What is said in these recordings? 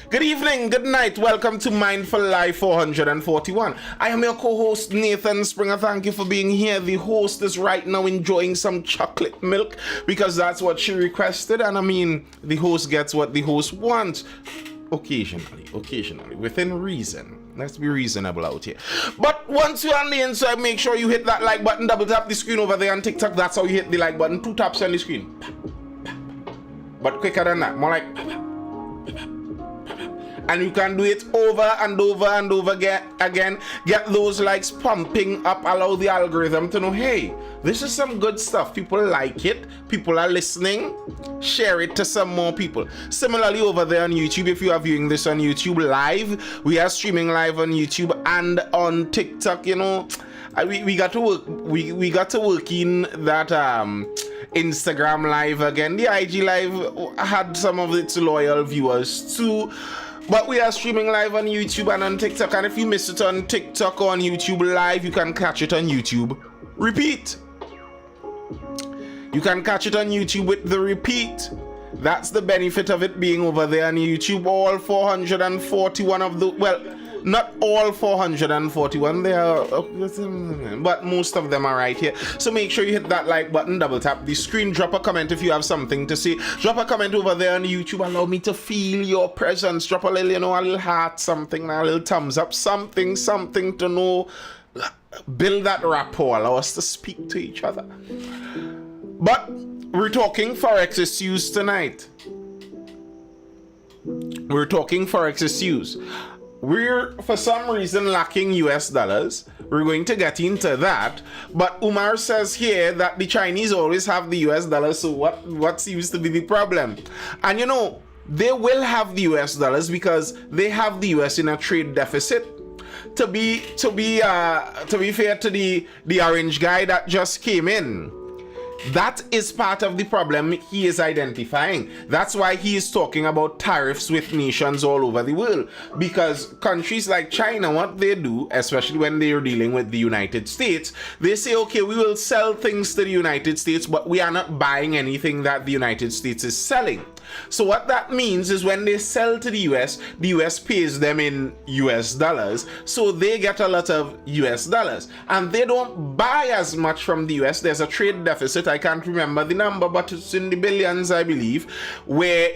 Good evening, good night. Welcome to Mindful Live 441. I am your co-host Nathan Springer. Thank you for being here. The host is right now enjoying some chocolate milk because that's what she requested. And I mean, the host gets what the host wants. Occasionally, within reason. Let's be reasonable out here. But once you're on the inside, make sure you hit that like button, double tap the screen over there on TikTok. That's how you hit the like button. 2 taps on the screen. But quicker than that. More like... And you can do it over and over and over again. Get those likes pumping up. Allow the algorithm to know, hey, this is some good stuff. People like it. People are listening. Share it to some more people. Similarly, over there on YouTube, if you are viewing this on YouTube live, we are streaming live on YouTube and on TikTok. You know, we got to work. We got to work in that Instagram live again. The IG live had some of its loyal viewers too. But we are streaming live on YouTube and on TikTok. And if you miss it on TikTok or on YouTube live, you can catch it on YouTube. Repeat. You can catch it on YouTube with the repeat. That's the benefit of it being over there on YouTube. All 441 of the... Well, not all 441. They are... But most of them are right here. So make sure you hit that like button, double tap the screen, drop a comment if you have something to say. Drop a comment over there on YouTube. Allow me to feel your presence. Drop a little, a little heart, something, a little thumbs up, something to know. Build that rapport. Allow us to speak to each other. But we're talking Forex issues tonight. We're talking Forex issues. We're, for some reason, lacking US dollars. We're going to get into that. But Umar says here that the Chinese always have the US dollars, so what seems to be the problem? And you know, they will have the US dollars because they have the US in a trade deficit. To be fair to the orange guy that just came in, that is part of the problem he is identifying. That's why he is talking about tariffs with nations all over the world. Because countries like China, what they do, especially when they are dealing with the United States, they say, okay, we will sell things to the United States, but we are not buying anything that the United States is selling. So what that means is when they sell to the US pays them in US dollars, so they get a lot of US dollars. And they don't buy as much from the US. There's a trade deficit, I can't remember the number, but it's in the billions, I believe, where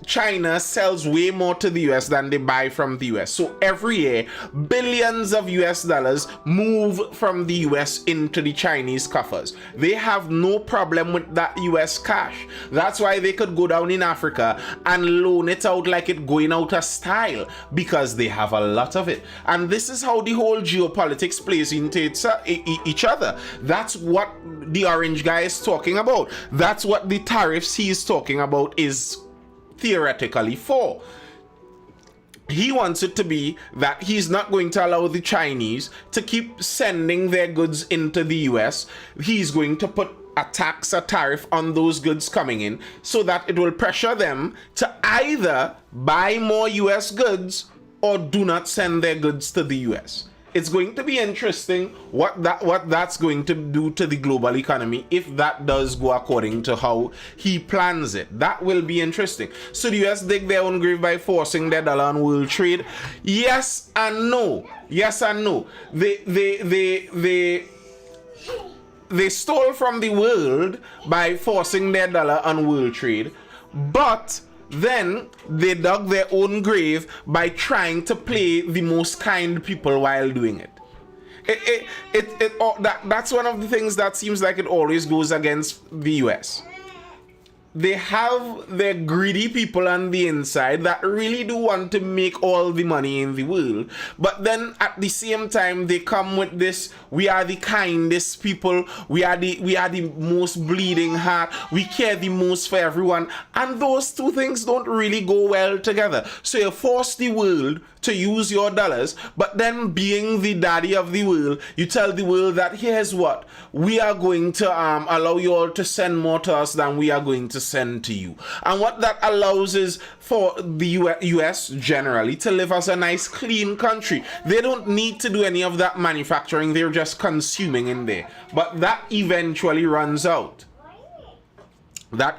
China sells way more to the US than they buy from the US. So every year, billions of US dollars move from the US into the Chinese coffers. They have no problem with that US cash. That's why they could go down in Africa and loan it out like it going out of style, because they have a lot of it. And this is how the whole geopolitics plays into each other. That's what the orange guy is talking about. That's what the tariffs he is talking about is theoretically for. He wants it to be that he's not going to allow the Chinese to keep sending their goods into the US. He's going to put a tax, a tariff on those goods coming in so that it will pressure them to either buy more US goods or do not send their goods to the US. It's going to be interesting what that's going to do to the global economy if that does go according to how he plans it. That will be interesting. So the US dig their own grave by forcing their dollar on world trade? Yes and no. Yes and no. They stole from the world by forcing their dollar on world trade, but then they dug their own grave by trying to play the most kind people while doing it. That's one of the things that seems like it always goes against the US. They have their greedy people on the inside that really do want to make all the money in the world. But then at the same time, they come with this, we are the kindest people, we are the most bleeding heart, we care the most for everyone. And those two things don't really go well together. So you force the world to use your dollars, but then being the daddy of the world, you tell the world that here's what, we are going to allow you all to send more to us than we are going to send to you. And what that allows is for the US generally to live as a nice clean country. They don't need to do any of that manufacturing, they're just consuming in there. But that eventually runs out. The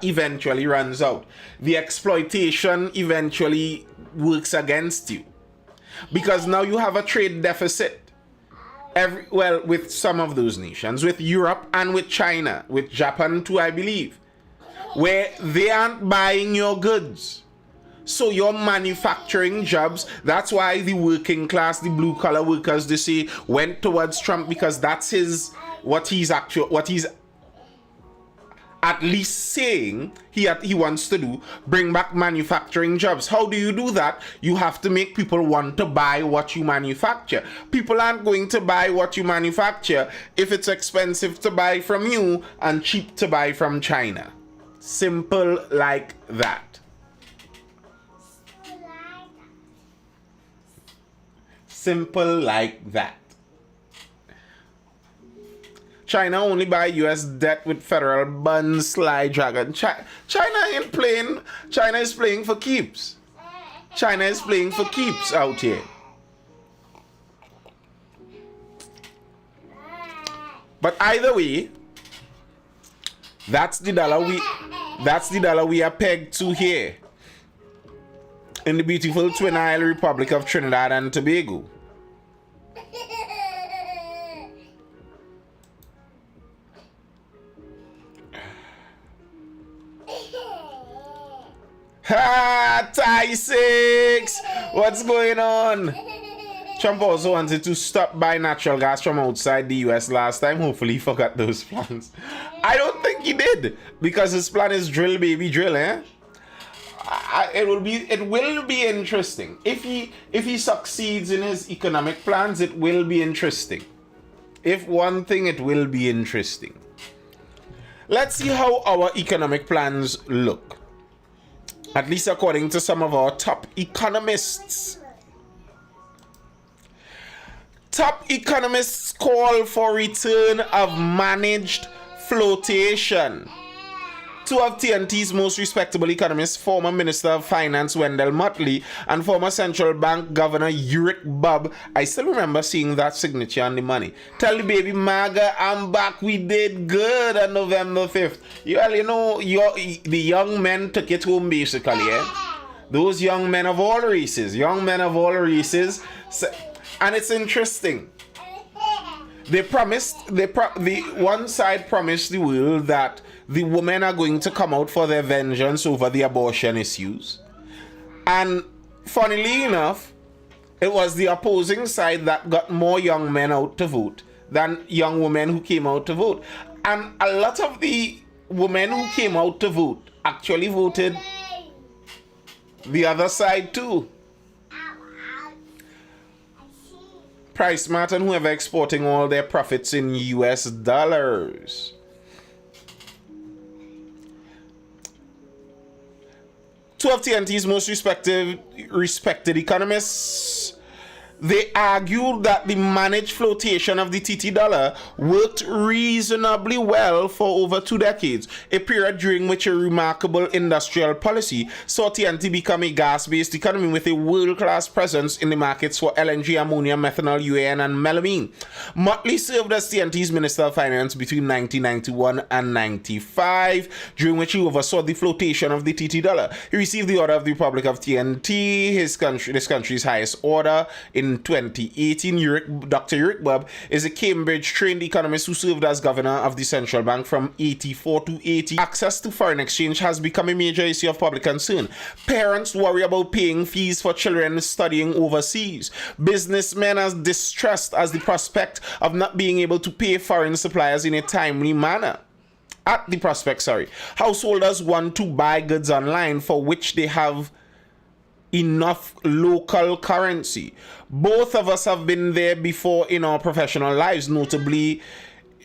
exploitation eventually works against you. Because now you have a trade deficit. With some of those nations, with Europe and with China, with Japan too, I believe, where they aren't buying your goods. So your manufacturing jobs, that's why the working class, the blue collar workers, they say, went towards Trump, because that's what he's at least saying he wants to do, bring back manufacturing jobs. How do you do that? You have to make people want to buy what you manufacture. People aren't going to buy what you manufacture if it's expensive to buy from you and cheap to buy from China. Simple like that. Simple like that. China only buy US debt with federal bonds, sly dragon. China ain't playing. China is playing for keeps. China is playing for keeps out here. But either way, that's the dollar we are pegged to here in the beautiful Twin Isle Republic of Trinidad and Tobago. Ha! Thai 6! What's going on? Trump also wanted to stop buying natural gas from outside the US last time. Hopefully he forgot those plans. I don't think he did, because his plan is drill, baby, drill, eh? It will be interesting. If he succeeds in his economic plans, it will be interesting. If one thing, it will be interesting. Let's see how our economic plans look. At least according to some of our top economists. Top economists call for return of managed flotation. Two of TNT's most respectable economists, former Minister of Finance Wendell Motley and former Central Bank Governor Uric Bubb, I still remember seeing that signature on the money. Tell the baby MAGA, I'm back, we did good on November 5th. Well, you know, the young men took it home basically, eh? Those young men of all races, and it's interesting. The one side promised the world that the women are going to come out for their vengeance over the abortion issues. And funnily enough, it was the opposing side that got more young men out to vote than young women who came out to vote. And a lot of the women who came out to vote actually voted the other side too. PriceSmart and whoever exporting all their profits in US dollars. Two of TNT's most respected economists, they argued that the managed flotation of the TT dollar worked reasonably well for over 2 decades, a period during which a remarkable industrial policy saw TNT become a gas-based economy with a world-class presence in the markets for LNG, ammonia, methanol, UAN, and melamine. Motley served as TNT's Minister of Finance between 1991 and 95, during which he oversaw the flotation of the TT dollar. He received the Order of the Republic of TNT, this country's highest order, in 2018. Dr. Uric Bubb is a Cambridge-trained economist who served as governor of the central bank from 84 to 80. Access to foreign exchange has become a major issue of public concern. Parents worry about paying fees for children studying overseas. Businessmen are distressed as the prospect of not being able to pay foreign suppliers in a timely manner. Householders want to buy goods online for which they have enough local currency. Both of us have been there before in our professional lives, notably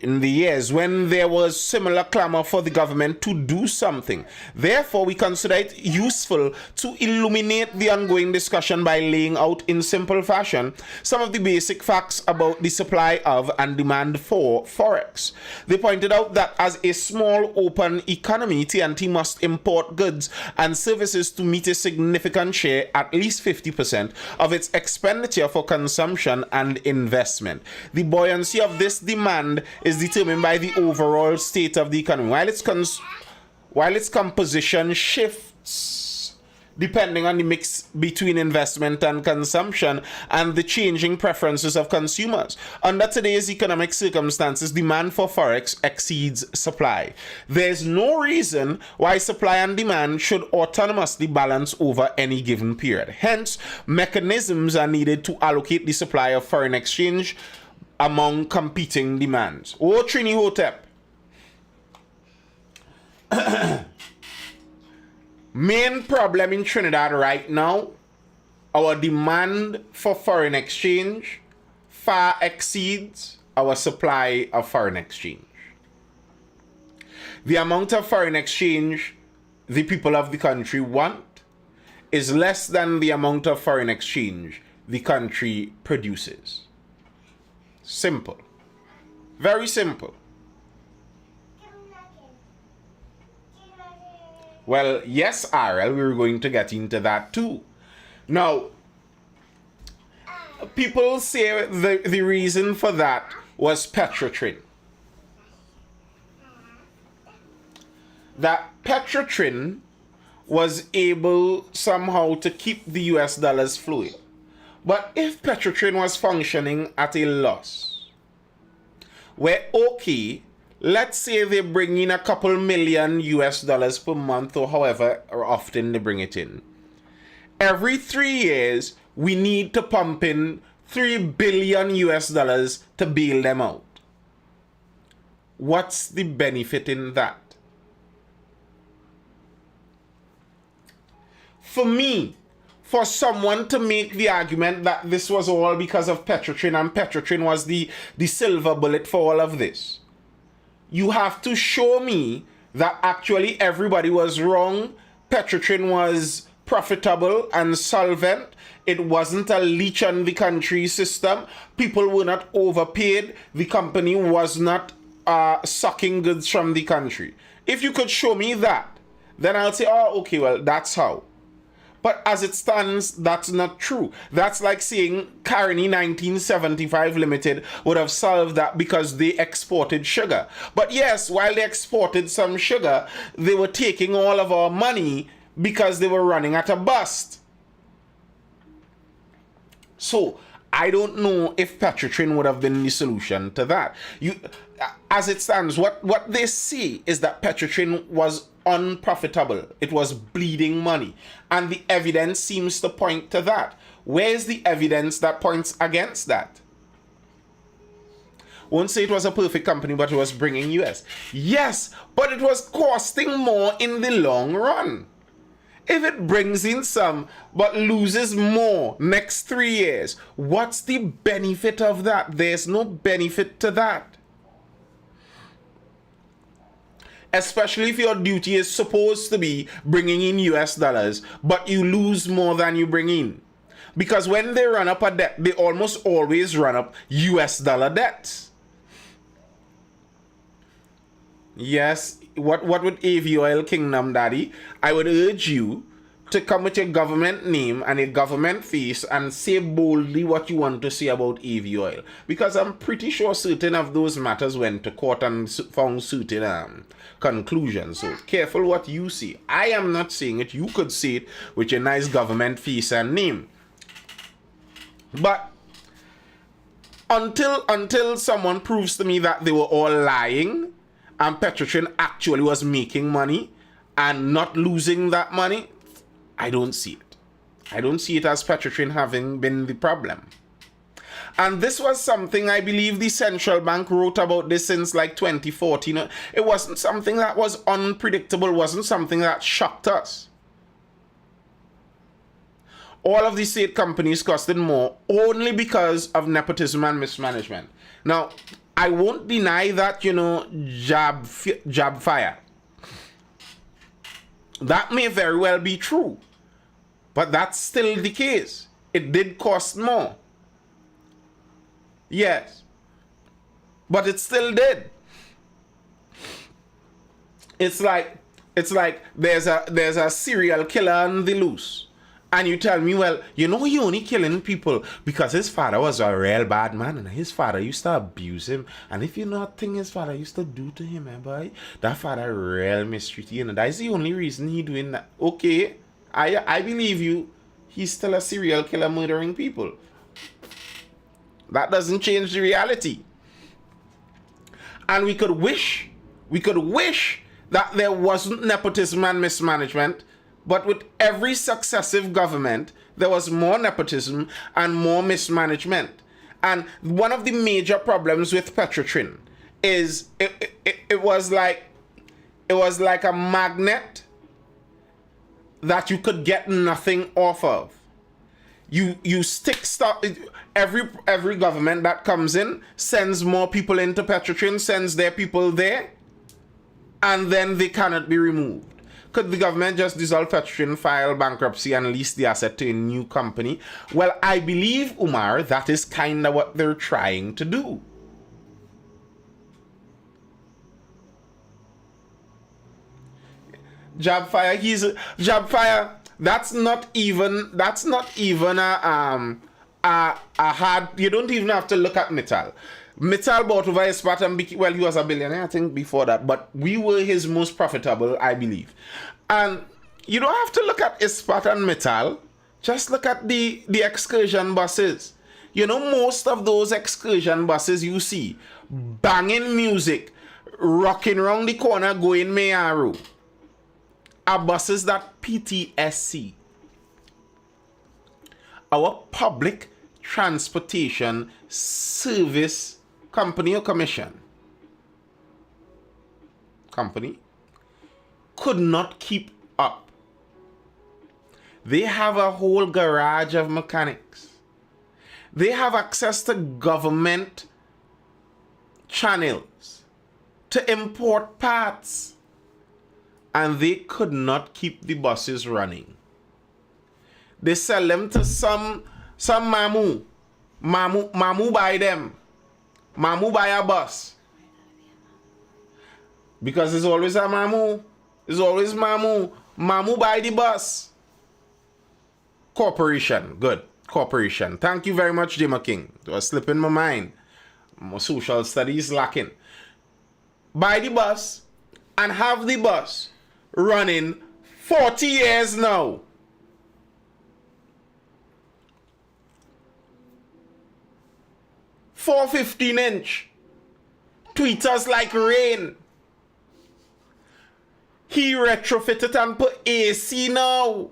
in the years when there was similar clamor for the government to do something. Therefore, we consider it useful to illuminate the ongoing discussion by laying out in simple fashion some of the basic facts about the supply of and demand for Forex. They pointed out that as a small open economy, TNT must import goods and services to meet a significant share, at least 50%, of its expenditure for consumption and investment. The buoyancy of this demand is determined by the overall state of the economy. While its composition shifts depending on the mix between investment and consumption and the changing preferences of consumers. Under today's economic circumstances, demand for Forex exceeds supply. There's no reason why supply and demand should autonomously balance over any given period. Hence, mechanisms are needed to allocate the supply of foreign exchange among competing demands. Oh, Trini Hotep. Main problem in Trinidad right now, our demand for foreign exchange far exceeds our supply of foreign exchange. The amount of foreign exchange the people of the country want is less than the amount of foreign exchange the country produces. Simple. Very simple. Well, yes, RL, we were going to get into that too. Now, people say the reason for that was Petrotrin. That Petrotrin was able somehow to keep the US dollars flowing. But if Petrotrin was functioning at a loss, where okay, let's say they bring in a couple million US dollars per month or however often they bring it in. Every 3 years, we need to pump in 3 billion US dollars to bail them out. What's the benefit in that? For me, for someone to make the argument that this was all because of Petrotrin and Petrotrin was the silver bullet for all of this, you have to show me that actually everybody was wrong. Petrotrin was profitable and solvent. It wasn't a leech on the country system. People were not overpaid. The company was not sucking goods from the country. If you could show me that, then I'll say, oh, okay, well, that's how. But as it stands, that's not true. That's like saying Carney 1975 Limited would have solved that because they exported sugar. But yes, while they exported some sugar, they were taking all of our money because they were running at a bust. So, I don't know if Petrotrin would have been the solution to that. As it stands, what they see is that Petrotrin was unprofitable. It was bleeding money. And the evidence seems to point to that. Where's the evidence that points against that? Won't say it was a perfect company, but it was bringing US. Yes, but it was costing more in the long run. If it brings in some, but loses more next 3 years, what's the benefit of that? There's no benefit to that. Especially if your duty is supposed to be bringing in US dollars, but you lose more than you bring in. Because when they run up a debt, they almost always run up US dollar debts. Yes, what would AV Oil Kingdom, Daddy? I would urge you to come with your government name and a government face and say boldly what you want to say about AV Oil. Because I'm pretty sure certain of those matters went to court and found certain conclusions. So careful what you say. I am not saying it. You could say it with your nice government face and name. But until someone proves to me that they were all lying and Petrotrin actually was making money and not losing that money, I don't see it. I don't see it as Petrotrin having been the problem. And this was something I believe the central bank wrote about this since like 2014. It wasn't something that was unpredictable. It wasn't something that shocked us. All of these state companies costed more only because of nepotism and mismanagement. Now, I won't deny that, jab fire. That may very well be true. But that's still the case. It did cost more. Yes. But it still did. It's like there's a serial killer on the loose. And you tell me, well, he only killing people because his father was a real bad man and his father used to abuse him. And if you know what thing his father used to do to him, boy, that father real mistreated you. That's the only reason he doing that. Okay. I believe you, he's still a serial killer murdering people. That doesn't change the reality. And we could wish that there wasn't nepotism and mismanagement, but with every successive government, there was more nepotism and more mismanagement. And one of the major problems with Petrotrin is it was like a magnet that you could get nothing off of. You stick stuff. Every government that comes in sends more people into Petrotrin, sends their people there, and then they cannot be removed. Could the government just dissolve Petrotrin, file bankruptcy, and lease the asset to a new company? Well, I believe, Umar, that is kind of what they're trying to do. Jabfire. That's not even a hard. You don't even have to look at Mittal. Mittal bought over Ispat and well, he was a billionaire, I think, before that, but we were his most profitable, I believe. And you don't have to look at Ispat and Mittal. Just look at the excursion buses. You know, most of those excursion buses you see banging music, rocking around the corner, going Meyaru, are buses that PTSC, our Public Transportation Service Company or Commission, could not keep up. They have a whole garage of mechanics. They have access to government channels to import parts. And they could not keep the buses running. They sell them to some Mamu. Mamu buy them. Mamu buy a bus. Because there's always a Mamu. There's always Mamu. Mamu buy the bus. Corporation. Good. Corporation. Thank you very much, Jimmy King. It was slipping my mind. My social studies lacking. Buy the bus and have the bus running 40 years now. Four 15-inch. Tweeters like rain. He retrofitted and put AC now.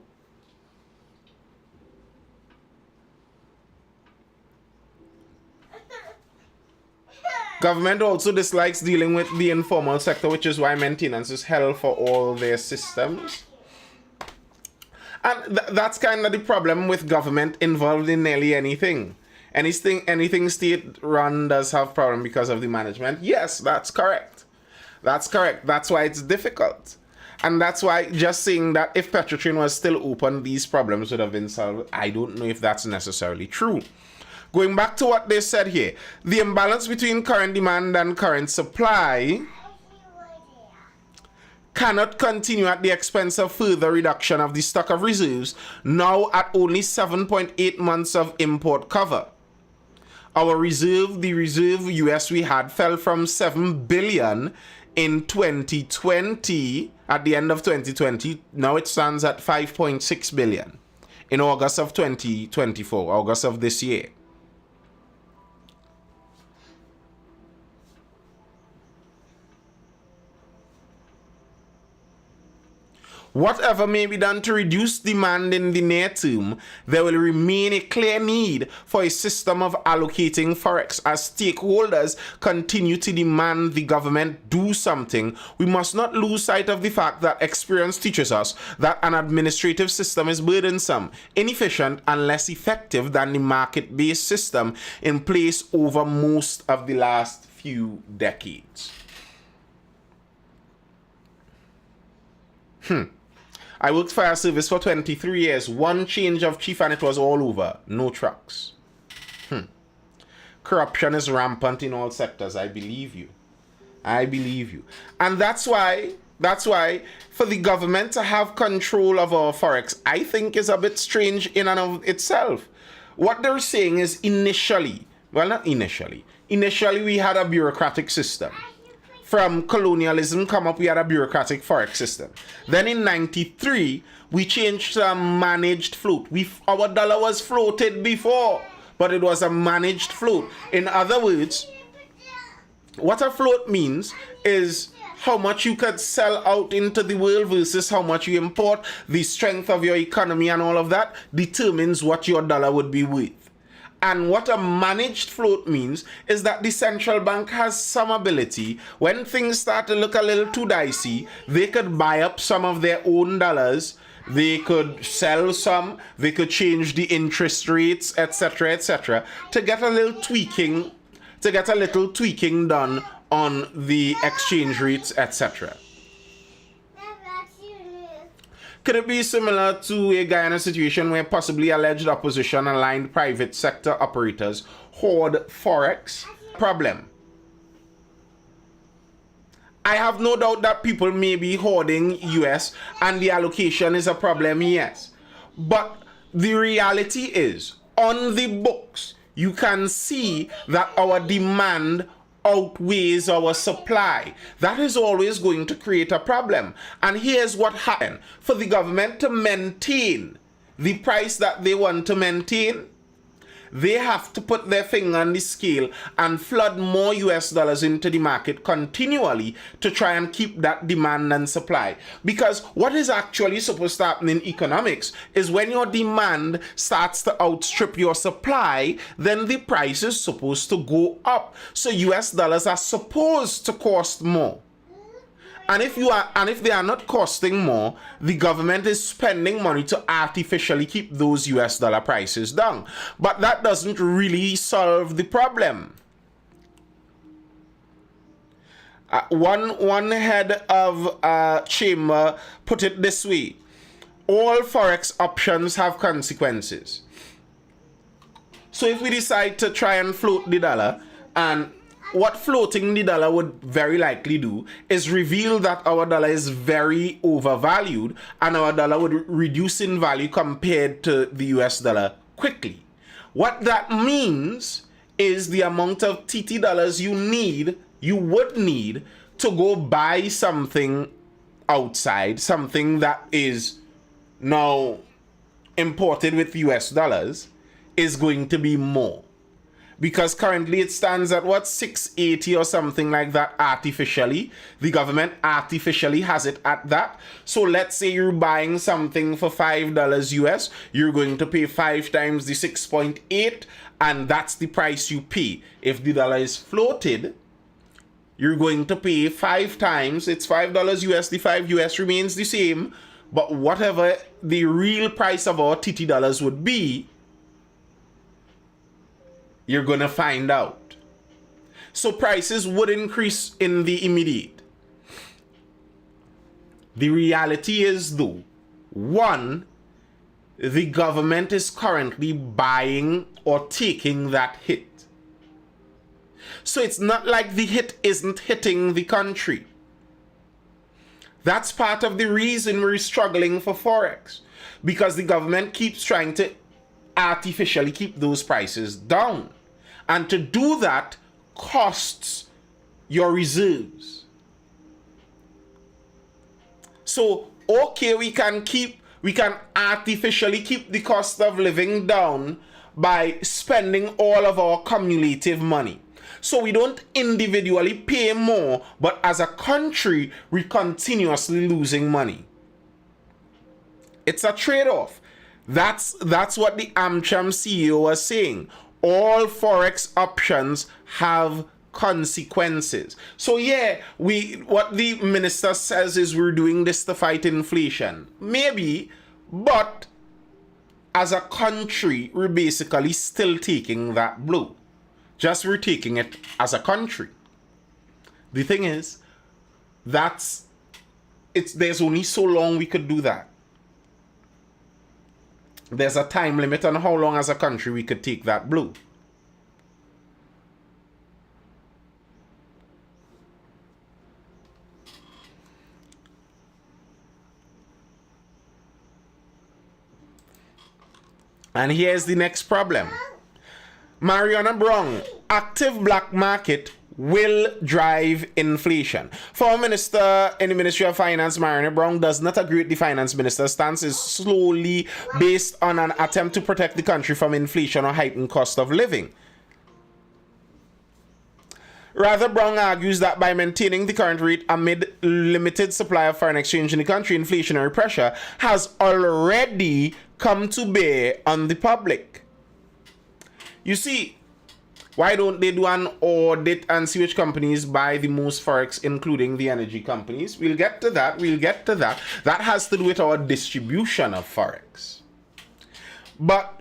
Government also dislikes dealing with the informal sector, which is why maintenance is hell for all their systems. And that's kind of the problem with government involved in nearly anything. Anything state-run does have problem because of the management. Yes, that's correct. That's correct. That's why it's difficult. And that's why just saying that if Petrotrin was still open, these problems would have been solved. I don't know if that's necessarily true. Going back to what they said here, the imbalance between current demand and current supply cannot continue at the expense of further reduction of the stock of reserves, now at only 7.8 months of import cover. The reserve US we had fell from 7 billion in 2020, at the end of 2020, now it stands at 5.6 billion in August of 2024, August of this year. Whatever may be done to reduce demand in the near term, there will remain a clear need for a system of allocating forex. As stakeholders continue to demand the government do something, we must not lose sight of the fact that experience teaches us that an administrative system is burdensome, inefficient, and less effective than the market-based system in place over most of the last few decades. I worked fire service for 23 years. One change of chief and it was all over. No trucks. Corruption is rampant in all sectors. I believe you. I believe you. And that's why for the government to have control of our forex, I think is a bit strange in and of itself. What they're saying is initially we had a bureaucratic system. from colonialism come up, we had a bureaucratic forex system. Then in 93, we changed to a managed float. Our dollar was floated before, but it was a managed float. In other words, what a float means is how much you could sell out into the world versus how much you import. The strength of your economy and all of that determines what your dollar would be worth. And what a managed float means is that the central bank has some ability, when things start to look a little too dicey, they could buy up some of their own dollars, they could sell some, they could change the interest rates, etc., to get a little tweaking, done on the exchange rates, etc. Could it be similar to a Guyana situation where possibly alleged opposition-aligned private sector operators hoard forex? Problem. I have no doubt that people may be hoarding US and the allocation is a problem, yes. But the reality is, on the books, you can see that our demand outweighs our supply. That is always going to create a problem. And here's what happened. For the government to maintain the price that they want to maintain, they have to put their finger on the scale and flood more US dollars into the market continually to try and keep that demand and supply. Because what is actually supposed to happen in economics is when your demand starts to outstrip your supply, then the price is supposed to go up. So US dollars are supposed to cost more. And if they are not costing more, the government is spending money to artificially keep those US dollar prices down. But that doesn't really solve the problem. One head of chamber put it this way: all forex options have consequences. So if we decide to try and float the dollar, and what floating the dollar would very likely do is reveal that our dollar is very overvalued and our dollar would reduce in value compared to the US dollar quickly. What that means is the amount of TT dollars you would need to go buy something outside, something that is now imported with US dollars, is going to be more. Because currently it stands at what, 680 or something like that artificially. The government artificially has it at that. So let's say you're buying something for $5 US, you're going to pay 5 times the 6.8, and that's the price you pay. If the dollar is floated, you're going to pay 5 times, it's $5 US, the 5 US remains the same, but whatever the real price of our TT dollars would be, you're going to find out. So prices would increase in the immediate. The reality is though, one, the government is currently buying or taking that hit. So it's not like the hit isn't hitting the country. That's part of the reason we're struggling for Forex. Because the government keeps trying to artificially keep those prices down. And to do that costs your reserves. So, okay, we can artificially keep the cost of living down by spending all of our cumulative money. So we don't individually pay more, but as a country, we're continuously losing money. It's a trade-off. That's what the AmCham CEO was saying. All forex options have consequences. So yeah, what the minister says is we're doing this to fight inflation. Maybe, but as a country, we're basically still taking that blow. Just we're taking it as a country. The thing is, there's only so long we could do that. There's a time limit on how long as a country we could take that blow. And here's the next problem. Mariana Brown, active black market will drive inflation. Former Minister in the Ministry of Finance, Marina Brown, does not agree with the Finance Minister's stance is solely based on an attempt to protect the country from inflation or heightened cost of living. Rather, Brown argues that by maintaining the current rate amid limited supply of foreign exchange in the country, inflationary pressure has already come to bear on the public. You see, why don't they do an audit and see which companies buy the most forex, including the energy companies? We'll get to that. That has to do with our distribution of forex. But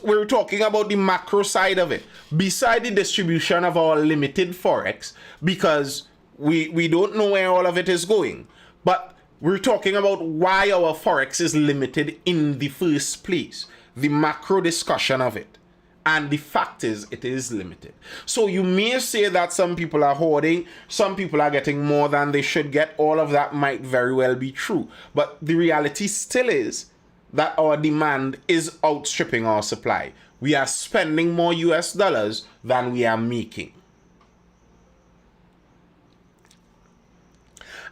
we're talking about the macro side of it, beside the distribution of our limited forex, because we don't know where all of it is going. But we're talking about why our forex is limited in the first place, the macro discussion of it. And the fact is, it is limited. So you may say that some people are hoarding, some people are getting more than they should get. All of that might very well be true. But the reality still is that our demand is outstripping our supply. We are spending more US dollars than we are making.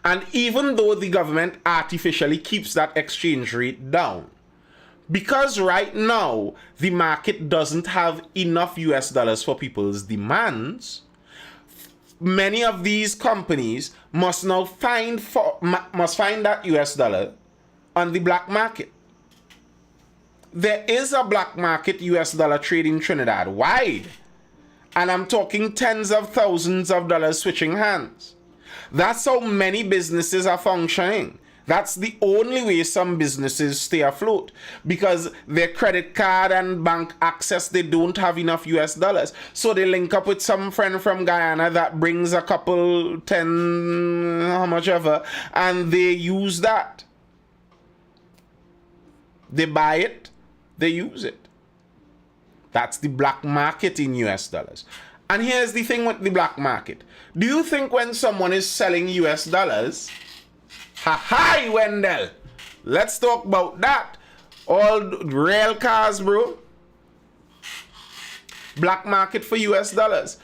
And even though the government artificially keeps that exchange rate down, because right now the market doesn't have enough US dollars for people's demands, many of these companies must now find that US dollar on the black market. There is a black market US dollar trade in Trinidad wide, and I'm talking tens of thousands of dollars switching hands. That's how many businesses are functioning. That's the only way some businesses stay afloat, because their credit card and bank access, they don't have enough US dollars. So they link up with some friend from Guyana that brings a couple, 10, how much ever, and they use that. They buy it, they use it. That's the black market in US dollars. And here's the thing with the black market. Do you think when someone is selling US dollars, hi Wendell, let's talk about that. All rail cars, bro. Black market for US dollars.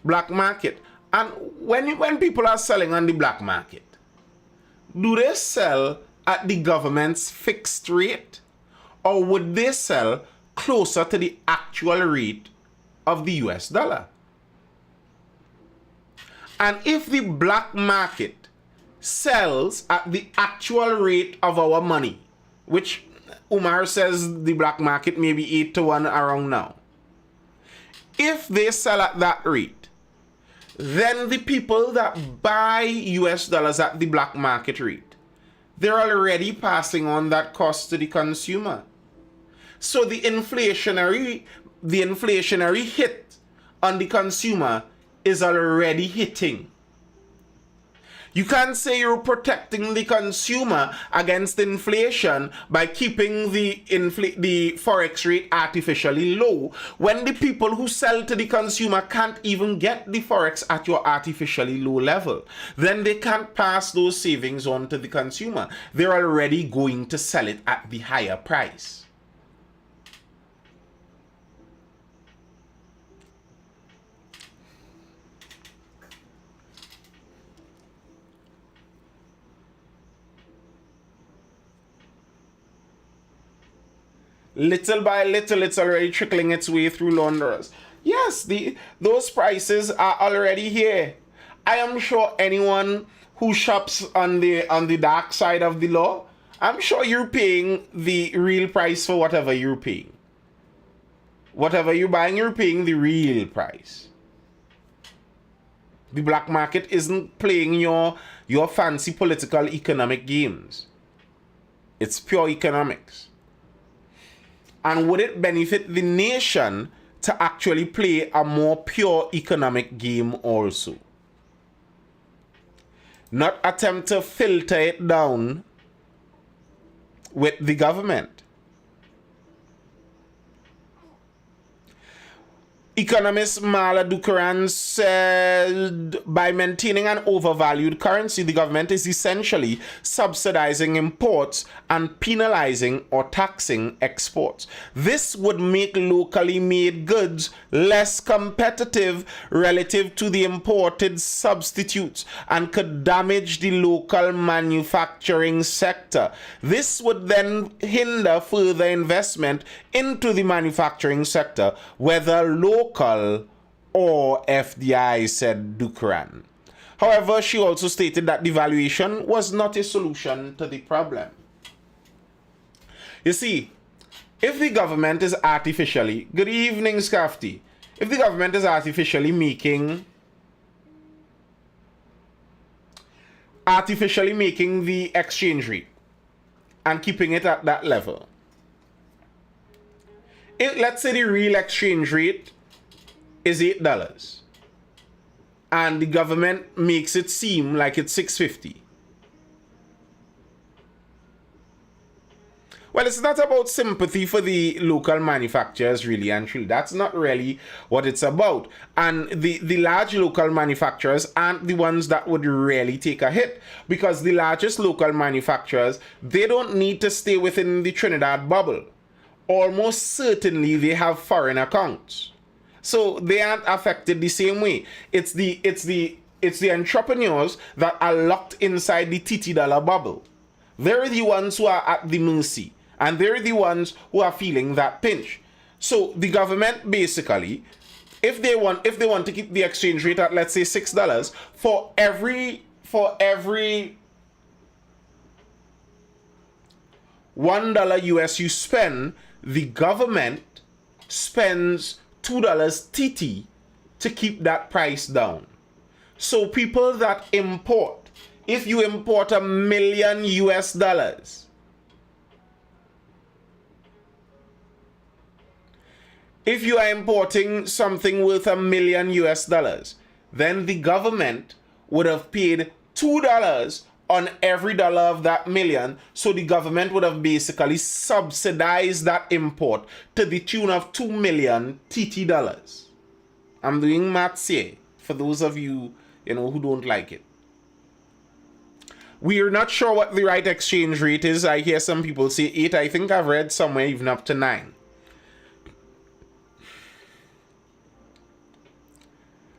Black market. And when people are selling on the black market, do they sell at the government's fixed rate? Or would they sell closer to the actual rate of the US dollar? And if the black market sells at the actual rate of our money, which Umar says the black market may be 8-1 around now, if they sell at that rate, then the people that buy US dollars at the black market rate, they're already passing on that cost to the consumer. So the inflationary hit on the consumer is already hitting. You can't say you're protecting the consumer against inflation by keeping the forex rate artificially low, when the people who sell to the consumer can't even get the forex at your artificially low level. Then they can't pass those savings on to the consumer. They're already going to sell it at the higher price. Little by little, it's already trickling its way through launderers. Yes, those prices are already here. I am sure anyone who shops on the dark side of the law, I'm sure you're paying the real price for whatever you're paying. Whatever you're buying, you're paying the real price. The black market isn't playing your fancy political economic games. It's pure economics. And would it benefit the nation to actually play a more pure economic game also? Not attempt to filter it down with the government. Economist Mala Dukaran said by maintaining an overvalued currency, the government is essentially subsidizing imports and penalizing or taxing exports. This would make locally made goods less competitive relative to the imported substitutes and could damage the local manufacturing sector. This would then hinder further investment into the manufacturing sector, whether local or FDI, said Dukran. However, she also stated that devaluation was not a solution to the problem. You see, if the government is artificially, good evening, Scafty, if the government is artificially making the exchange rate and keeping it at that level, let's say the real exchange rate is $8 and the government makes it seem like it's $6.50. Well, it's not about sympathy for the local manufacturers, really and truly. That's not really what it's about. And the large local manufacturers aren't the ones that would really take a hit, because the largest local manufacturers, they don't need to stay within the Trinidad bubble. Almost certainly they have foreign accounts, so they aren't affected the same way. It's the entrepreneurs that are locked inside the TT dollar bubble. They're the ones who are at the mercy, and they're the ones who are feeling that pinch. So the government basically, if they want to keep the exchange rate at, let's say, $6, for every $1 US you spend, the government spends $2 TT to keep that price down. So people that import, if you import $1 million US, if you are importing something worth $1 million US, then the government would have paid $2 on every dollar of that million. So the government would have basically subsidized that import to the tune of 2 million TT dollars. I'm doing maths here for those of you, who don't like it. We're not sure what the right exchange rate is. I hear some people say 8. I think I've read somewhere even up to 9.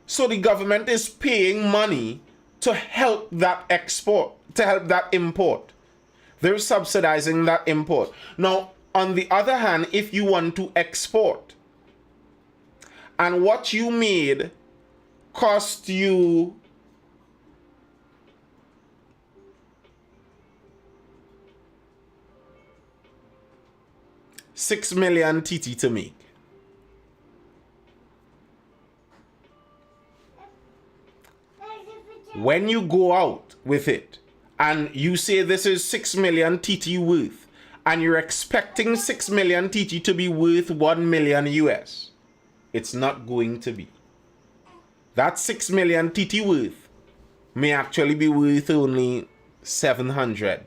So the government is paying money to help that export, to help that import. They're subsidizing that import. Now, on the other hand, if you want to export, and what you made cost you $6 million TT to make, when you go out with it and you say this is 6 million TT worth, and you're expecting 6 million TT to be worth 1 million US, it's not going to be. That 6 million TT worth may actually be worth only 700.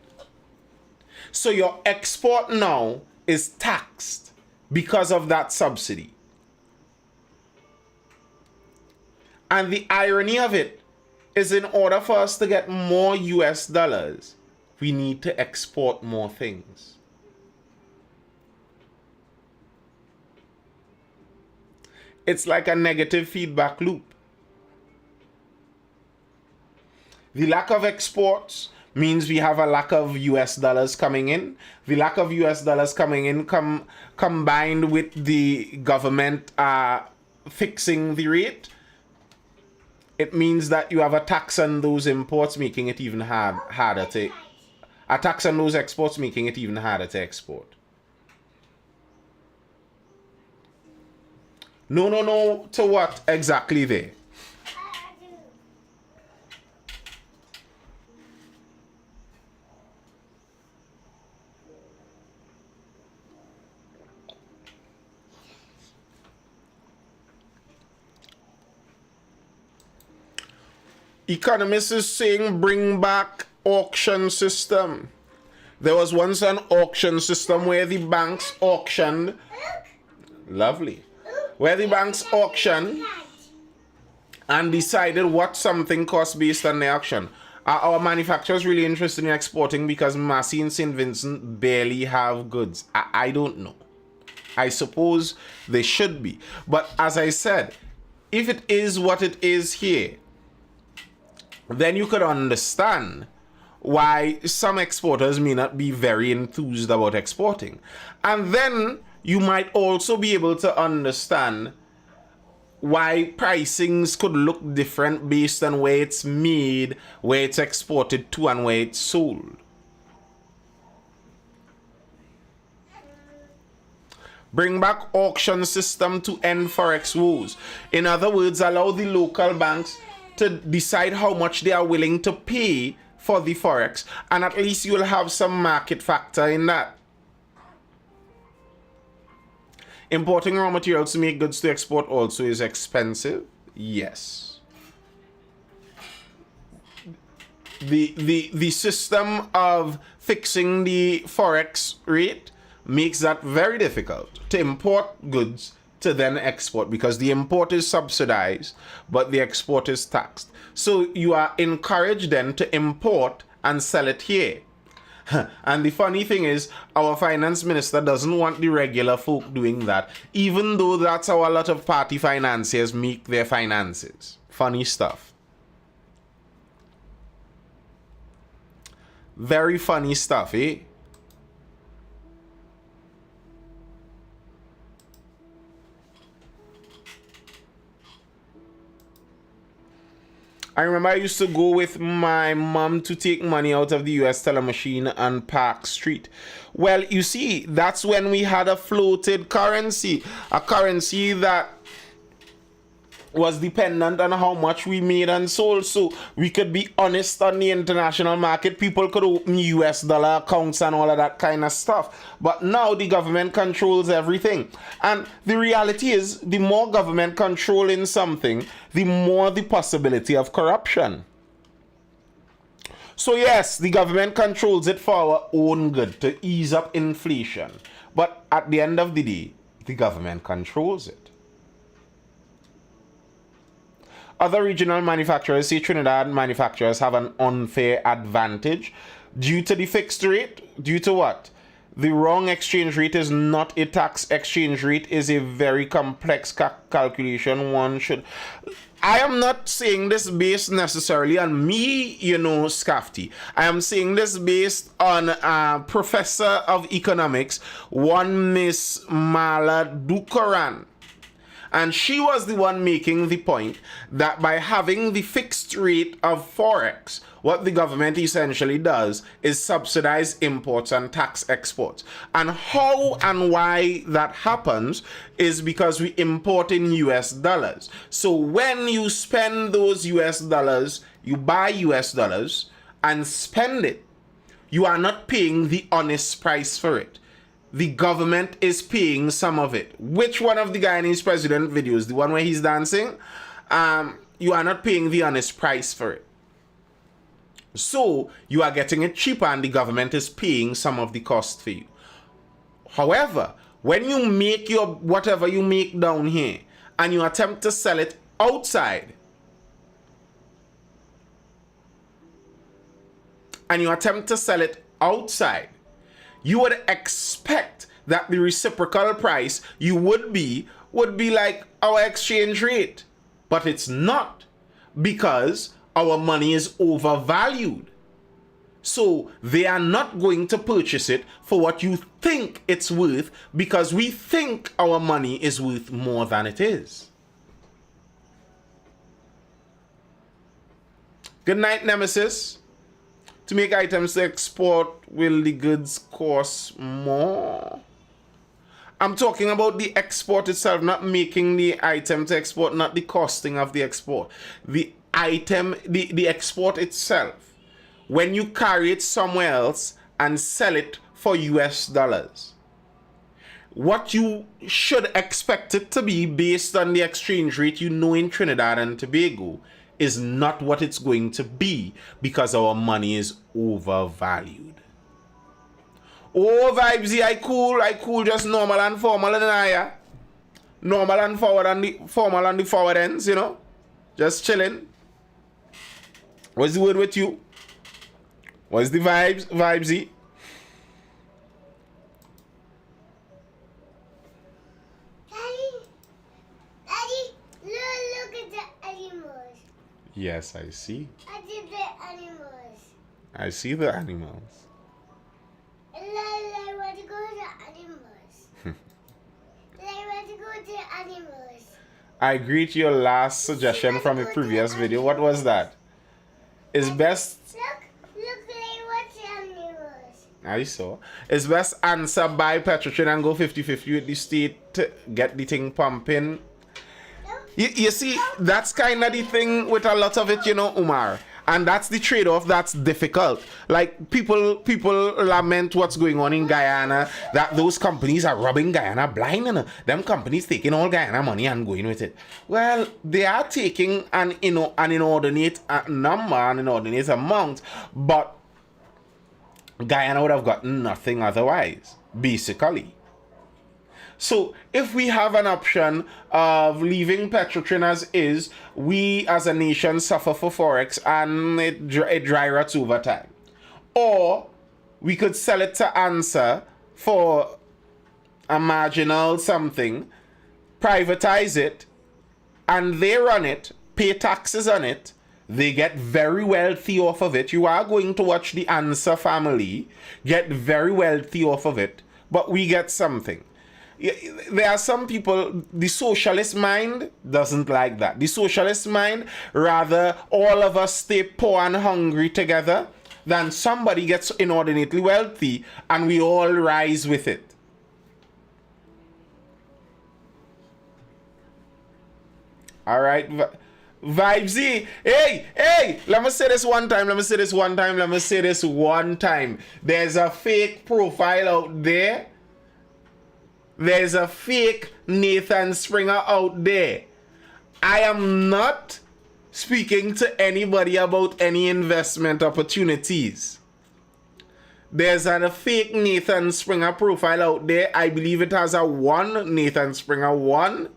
So your export now is taxed because of that subsidy. And the irony of it is, in order for us to get more US dollars, we need to export more things. It's like a negative feedback loop. The lack of exports means we have a lack of US dollars coming in. The lack of US dollars coming in combined with the government fixing the rate, it means that you have a tax on those imports, making it even harder to... A tax on those exports, making it even harder to export. No, to what exactly there? Economists is saying bring back auction system. There was once an auction system where the banks auctioned, lovely, where the banks auction and decided what something costs based on the auction. Are our manufacturers really interested in exporting because Massey and St. Vincent barely have goods? I don't know. I suppose they should be. But as I said, if it is what it is here, then you could understand why some exporters may not be very enthused about exporting. And then you might also be able to understand why pricings could look different based on where it's made, where it's exported to, and where it's sold. Bring back auction system to end forex woes. In other words, allow the local banks to decide how much they are willing to pay for the forex, and at least you'll have some market factor in that. Importing raw materials to make goods to export also is expensive. Yes. The system of fixing the forex rate makes that very difficult to import goods to then export, because the import is subsidized but the export is taxed. So you are encouraged then to import and sell it here. And the funny thing is, our finance minister doesn't want the regular folk doing that, even though that's how a lot of party financiers make their finances. Funny stuff. Very funny stuff, eh? I remember I used to go with my mom to take money out of the US teller machine on Park Street. Well, you see, that's when we had a floated currency. A currency that was dependent on how much we made and sold. So we could be honest on the international market. People could open US dollar accounts and all of that kind of stuff. But now the government controls everything. And the reality is, the more government control in something, the more the possibility of corruption. So yes, the government controls it for our own good, to ease up inflation. But at the end of the day, the government controls it. Other regional manufacturers say Trinidad manufacturers have an unfair advantage due to the fixed rate. Due to what? The wrong exchange rate is not a tax exchange rate, is a very complex calculation. One should... I am not saying this based necessarily on me, Scafty. I am saying this based on a professor of economics, one Miss Mala Dukaran. And she was the one making the point that by having the fixed rate of Forex, what the government essentially does is subsidize imports and tax exports. And how and why that happens is because we import in US dollars. So when you spend those US dollars, you buy US dollars and spend it, you are not paying the honest price for it. The government is paying some of it. Which one of the Guyanese president videos? The one where he's dancing? You are not paying the honest price for it. So you are getting it cheaper and the government is paying some of the cost for you. However, when you make your whatever you make down here and you attempt to sell it outside, you would expect that the reciprocal price you would be like our exchange rate. But it's not, because our money is overvalued. So they are not going to purchase it for what you think it's worth, because we think our money is worth more than it is. Good night, Nemesis. To make items to export, will the goods cost more? I'm talking about the export itself, not making the item to export, not the costing of the export. The item, the export itself. When you carry it somewhere else and sell it for US dollars. What you should expect it to be based on the exchange rate in Trinidad and Tobago is not what it's going to be, because our money is overvalued. Oh, Vibesy, I cool just normal and formal and I. Normal and forward and the formal and the forward ends, you know. Just chilling. What's the word with you? What's the vibesy? Look at the animals. Yes, I see. I did the animals. I see the animals. I want to go to the animals. I want to go to the animals. I agree to your last suggestion from the previous video. What was that? It's best... Look, I want the animals. I saw. It's best answer by Petrotrin and go 50-50 with the state to get the thing pumping. You see, that's kind of the thing with a lot of it, you know, Umar. And that's the trade-off that's difficult. Like, people lament what's going on in Guyana, that those companies are robbing Guyana blind, and them companies taking all Guyana money and going with it. Well, they are taking an inordinate number, an inordinate amount, but Guyana would have gotten nothing otherwise, basically. So if we have an option of leaving Petrotrin as is, we as a nation suffer for Forex and it dry rots over time. Or we could sell it to Answer for a marginal something, privatize it, and they run it, pay taxes on it, they get very wealthy off of it. You are going to watch the Answer family get very wealthy off of it, but we get something. There are some people, the socialist mind doesn't like that. The socialist mind, rather all of us stay poor and hungry together than somebody gets inordinately wealthy and we all rise with it. All right, Vibesy. Hey, let me say this one time. There's a fake profile out there. There's a fake Nathan Springer out there. I am not speaking to anybody about any investment opportunities. There's a fake Nathan Springer profile out there. I believe it has a 1, Nathan Springer 1.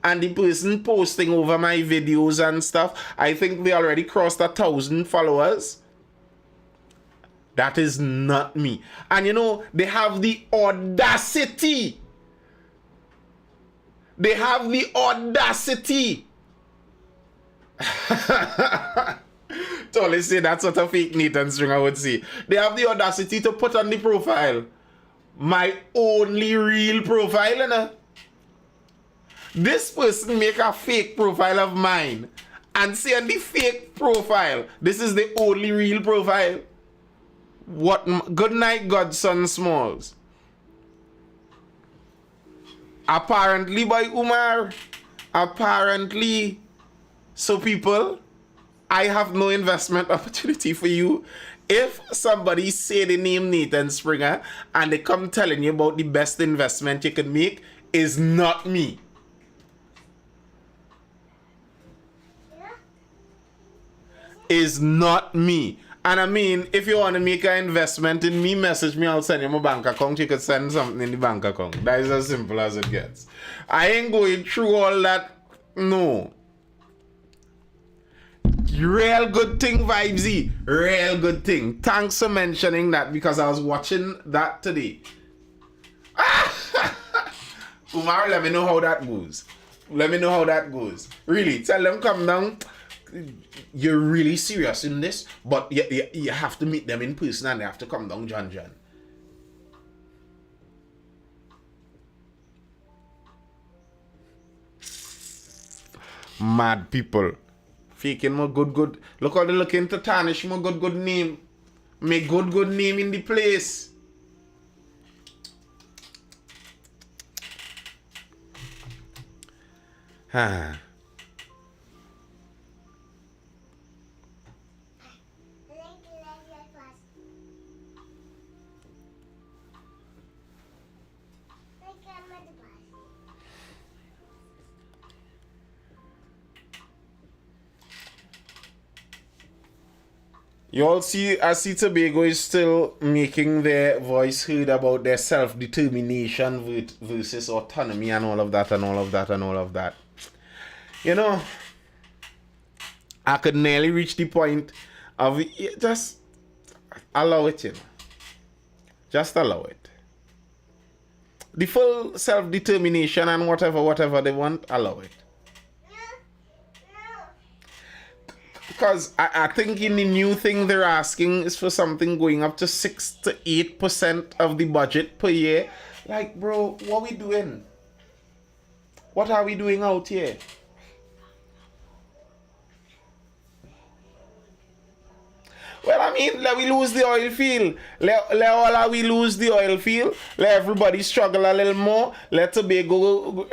And the person posting over my videos and stuff, I think they already crossed 1,000 followers. That is not me. And you know, they have the audacity. They have the audacity. Totally say that's what a fake Nathan Stringer would say. They have the audacity to put on the profile my only real profile, you know? This person make a fake profile of mine and say on the fake profile, this is the only real profile. What? Good night, Godson Smalls. Apparently, by Umar. Apparently. So people, I have no investment opportunity for you. If somebody say the name Nathan Springer and they come telling you about the best investment you can make, is not me. Is not me. And I mean, if you want to make an investment in me, message me, I'll send you my bank account. You could send something in the bank account. That is as simple as it gets. I ain't going through all that. No. Real good thing, Vibesy. Real good thing. Thanks for mentioning that because I was watching that today. Umar, let me know how that goes. Let me know how that goes. Really, tell them come down. You're really serious in this, but you have to meet them in person and they have to come down, John. Mad people. Faking my good. Look how they looking to tarnish my good name. Make good name in the place. You all see, I see Tobago is still making their voice heard about their self-determination versus autonomy and all of that and all of that and all of that. You know, I could nearly reach the point of just allow it, you know. Just allow it. The full self-determination and whatever they want, allow it. Because I think in the new thing they're asking is for something going up to 6 to 8% of the budget per year. Like, bro, what we doing? What are we doing out here? Well, I mean, let we lose the oil field. Let we lose the oil field. Let everybody struggle a little more. Let Tobago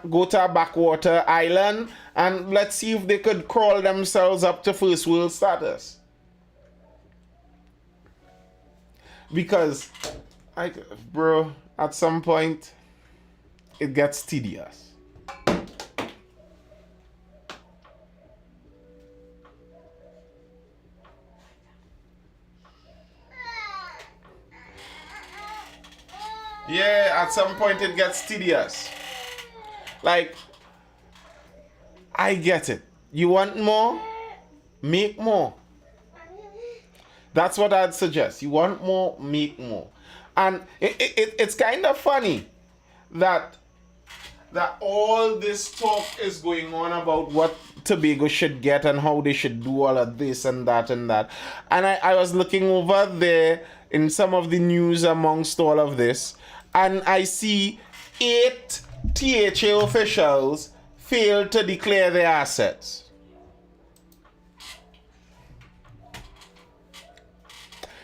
go to a backwater island, and let's see if they could crawl themselves up to first world status. Because, bro, at some point, it gets tedious. Yeah, at some point it gets tedious. Like, I get it. You want more? Make more. That's what I'd suggest. You want more? Make more. And it's kind of funny that all this talk is going on about what Tobago should get and how they should do all of this and that and that. And I was looking over there in some of the news amongst all of this, and I see 8 THA officials failed to declare their assets.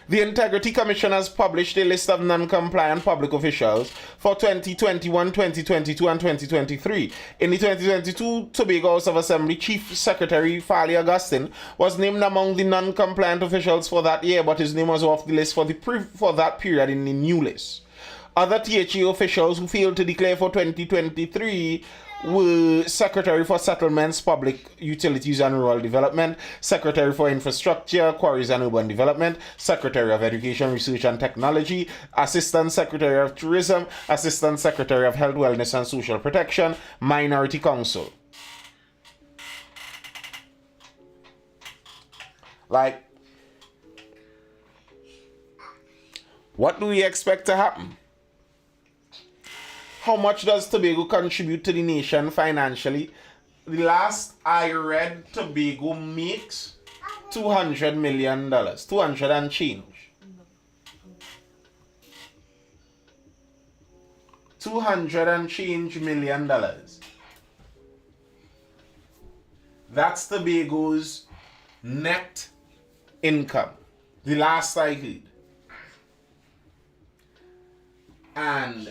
The Integrity Commission has published a list of non-compliant public officials for 2021, 2022, and 2023. In the 2022 Tobago House of Assembly, Chief Secretary Farley Augustine was named among the non-compliant officials for that year, but his name was off the list for that period in the new list. Other THA officials who failed to declare for 2023 were Secretary for Settlements, Public Utilities and Rural Development, Secretary for Infrastructure, Quarries and Urban Development, Secretary of Education, Research and Technology, Assistant Secretary of Tourism, Assistant Secretary of Health, Wellness and Social Protection, Minority Council. Like, what do we expect to happen? How much does Tobago contribute to the nation financially? The last I read, Tobago makes $200 million. 200 and change. 200 and change million dollars. That's Tobago's net income. The last I heard. And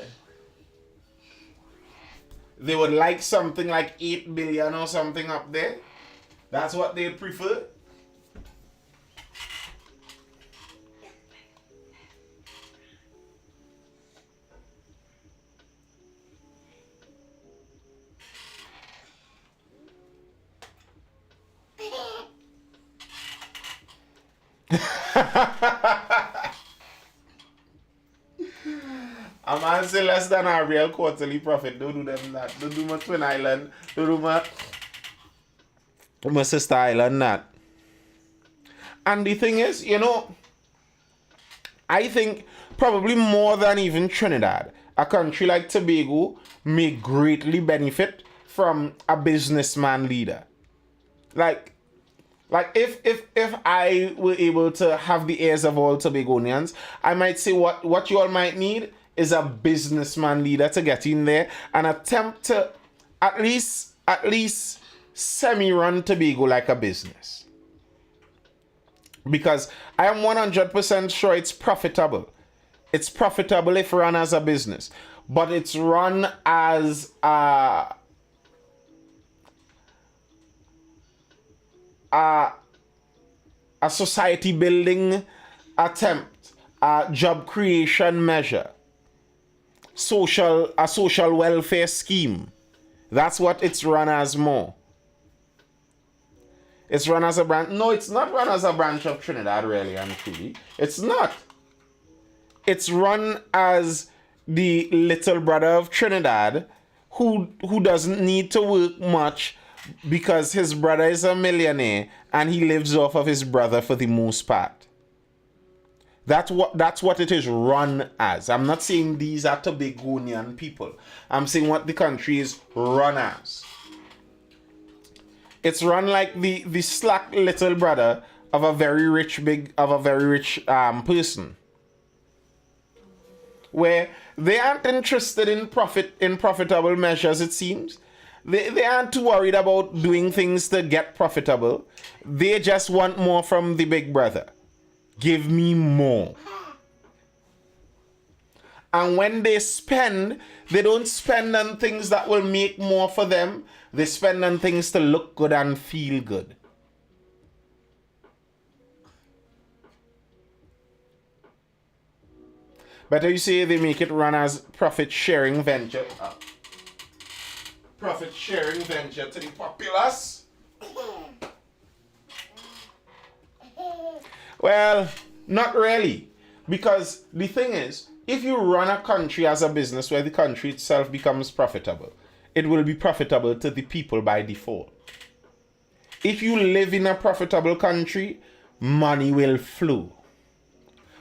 they would like something like 8 billion or something up there. That's what they prefer. A man say less than a real quarterly profit. Don't do them that. Don't do my Twin Island. Don't do my sister island that. And the thing is, you know, I think probably more than even Trinidad, a country like Tobago may greatly benefit from a businessman leader. Like if I were able to have the ears of all Tobagonians, I might say what you all might need is a businessman leader to get in there and attempt to at least semi-run Tobago like a business. Because I am 100% sure it's profitable. It's profitable if run as a business. But it's run as a society building attempt, a job creation measure. A social welfare scheme. That's what it's run as more. It's run as a branch. No, it's not run as a branch of Trinidad, really and truly. It's not. It's run as the little brother of Trinidad who doesn't need to work much because his brother is a millionaire and he lives off of his brother for the most part. That's what it is run as. I'm not saying these are Tobagonian people. I'm saying what the country is run as. It's run like the slack little brother of a very rich person, where they aren't interested in profitable measures. It seems they aren't too worried about doing things to get profitable. They just want more from the big brother. Give me more. And when they spend, they don't spend on things that will make more for them. They spend on things to look good and feel good. Better you say they make it run as profit sharing venture. Profit sharing venture to the populace. Well, not really. Because the thing is, if you run a country as a business where the country itself becomes profitable, it will be profitable to the people by default. If you live in a profitable country, money will flow.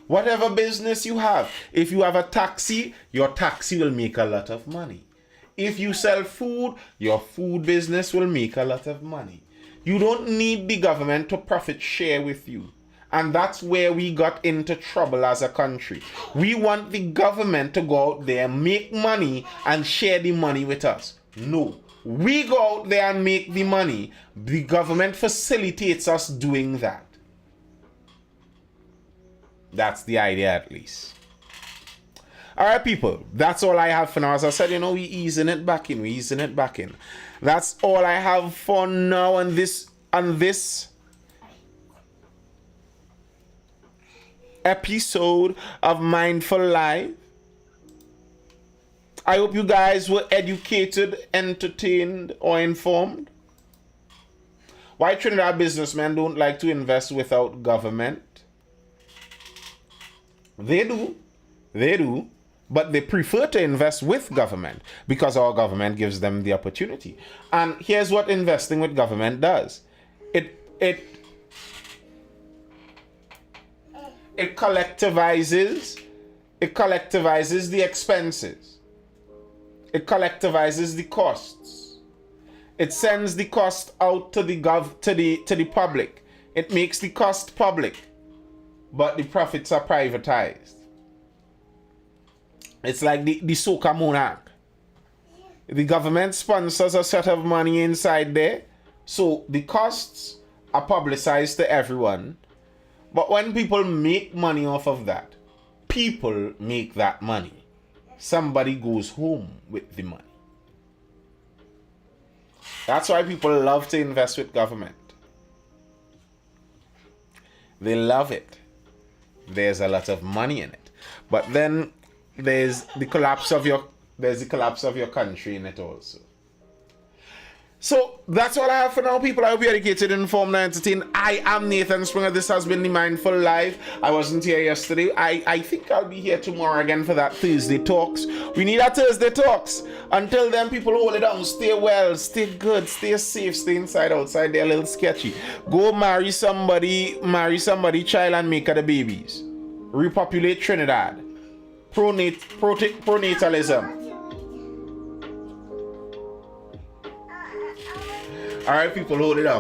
Whatever business you have, if you have a taxi, your taxi will make a lot of money. If you sell food, your food business will make a lot of money. You don't need the government to profit share with you. And that's where we got into trouble as a country. We want the government to go out there, make money, and share the money with us. No. We go out there and make the money. The government facilitates us doing that. That's the idea, at least. Alright, people. That's all I have for now. As I said, we easing it back in. That's all I have for now on this episode of Mindful Live. I hope you guys were educated, entertained, or informed. Why Trinidad businessmen don't like to invest without government? They do, but they prefer to invest with government because our government gives them the opportunity. And here's what investing with government does. It collectivizes the expenses. It collectivizes the costs. It sends the cost out to the public. It makes the cost public, but the profits are privatized. It's like the Soca Monarch. The government sponsors a set of money inside there, so the costs are publicized to everyone. But when people make money off of that, people make that money. Somebody goes home with the money. That's why people love to invest with government. They love it. There's a lot of money in it. But then there's the collapse of your country in it also. So that's all I have for now, people. I hope you're educated, informed, and entertained. I am Nathan Springer. This has been the Mindful Live. I wasn't here yesterday. I think I'll be here tomorrow again for that Thursday Talks. We need our Thursday Talks. Until then, people, hold it down. Stay well, stay good, stay safe, stay inside, outside. They're a little sketchy. Go marry somebody, child, and make her the babies. Repopulate Trinidad. Pronatalism. All right, people, hold it up.